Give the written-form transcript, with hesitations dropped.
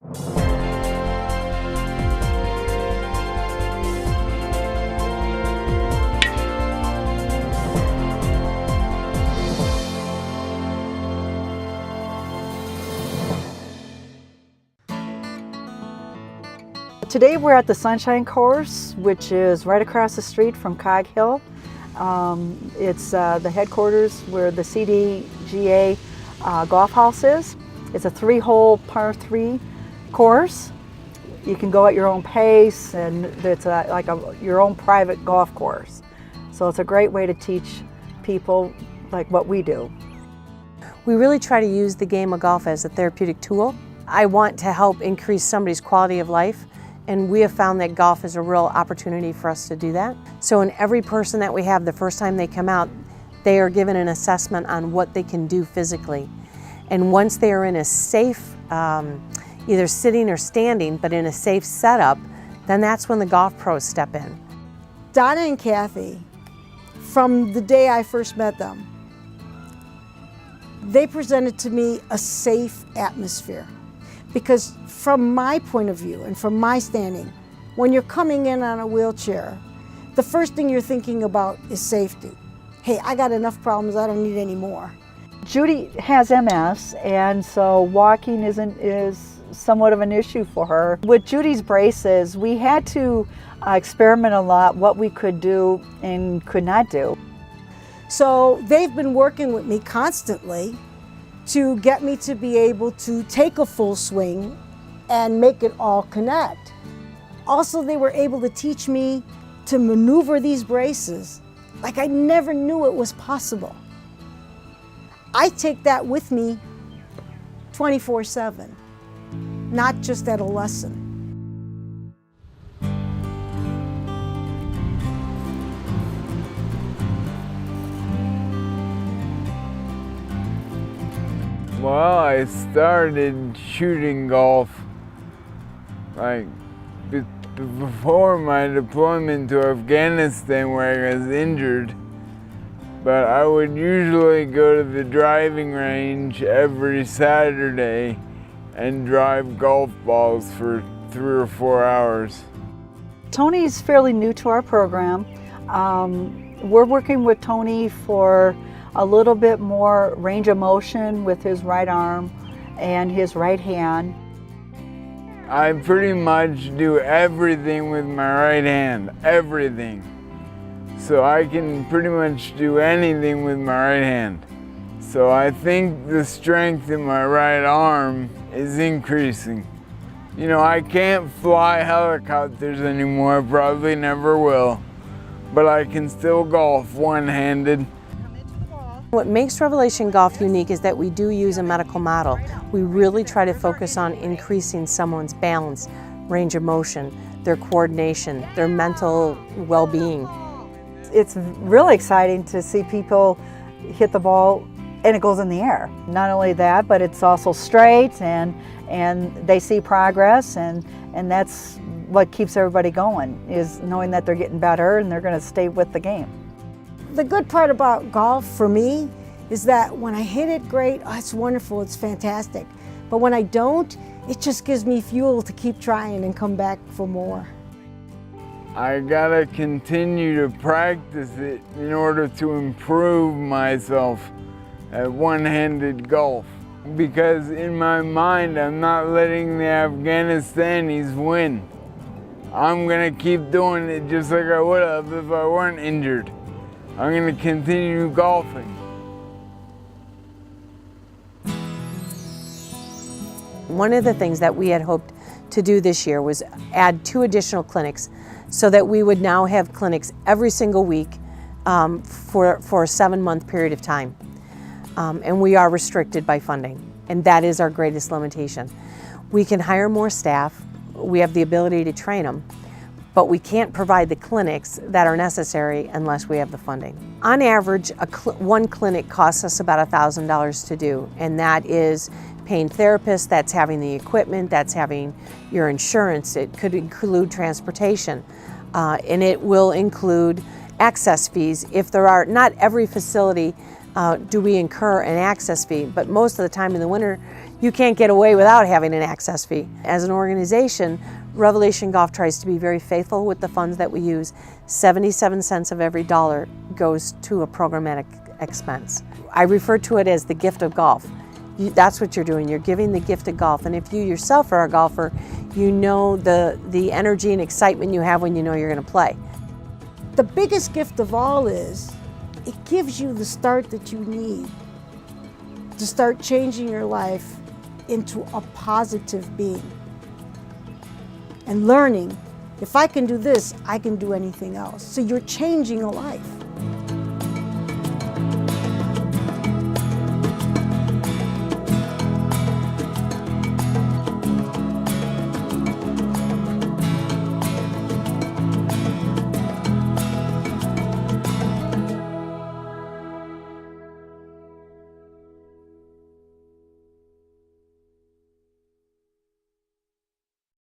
Today we're at the Sunshine Course, which is right across the street from Cog Hill. It's the headquarters where the LPGA golf house is. It's a 3-hole par 3 course. You can go at your own pace, and it's your own private golf course. So it's a great way to teach people like what we do. We really try to use the game of golf as a therapeutic tool. I want to help increase somebody's quality of life, and we have found that golf is a real opportunity for us to do that. So in every person that we have, the first time they come out, they are given an assessment on what they can do physically. And once they are in a safe, either sitting or standing, but in a safe setup, then that's when the golf pros step in. Donna and Kathy, from the day I first met them, they presented to me a safe atmosphere. Because from my point of view and from my standing, when you're coming in on a wheelchair, the first thing you're thinking about is safety. Hey, I got enough problems, I don't need any more. Judi has MS, and so walking is somewhat of an issue for her. With Judi's braces, we had to experiment a lot what we could do and could not do. So they've been working with me constantly to get me to be able to take a full swing and make it all connect. Also, they were able to teach me to maneuver these braces like I never knew it was possible. I take that with me 24/7, not just at a lesson. Well, I started shooting golf like before my deployment to Afghanistan, where I was injured. But I would usually go to the driving range every Saturday and drive golf balls for 3 or 4 hours. Tony's fairly new to our program. We're working with Tony for a little bit more range of motion with his right arm and his right hand. I pretty much do everything with my right hand, everything. So I can pretty much do anything with my right hand. So I think the strength in my right arm is increasing. You know, I can't fly helicopters anymore, probably never will, but I can still golf one-handed. What makes Revelation Golf unique is that we do use a medical model. We really try to focus on increasing someone's balance, range of motion, their coordination, their mental well-being. It's really exciting to see people hit the ball and it goes in the air. Not only that, but it's also straight and they see progress, and that's what keeps everybody going, is knowing that they're getting better and they're going to stay with the game. The good part about golf for me is that when I hit it great, oh, it's wonderful, it's fantastic. But when I don't, it just gives me fuel to keep trying and come back for more. I gotta continue to practice it in order to improve myself at one-handed golf. Because in my mind, I'm not letting the Afghanistanis win. I'm gonna keep doing it just like I would have if I weren't injured. I'm going to continue golfing. One of the things that we had hoped to do this year was add 2 additional clinics, so that we would now have clinics every single week for a 7-month period of time. And we are restricted by funding, and that is our greatest limitation. We can hire more staff, we have the ability to train them, but we can't provide the clinics that are necessary unless we have the funding. On average, one clinic costs us about $1,000 to do, and that is paying therapists, that's having the equipment, that's having your insurance. It could include transportation, and it will include access fees. If there are, not every facility do we incur an access fee, but most of the time in the winter, you can't get away without having an access fee. As an organization, Revelation Golf tries to be very faithful with the funds that we use. 77 cents of every dollar goes to a programmatic expense. I refer to it as the gift of golf. That's what you're doing. You're giving the gift of golf. And if you yourself are a golfer, you know the energy and excitement you have when you know you're going to play. The biggest gift of all is it gives you the start that you need to start changing your life into a positive being. And learning, if I can do this, I can do anything else. So you're changing a life.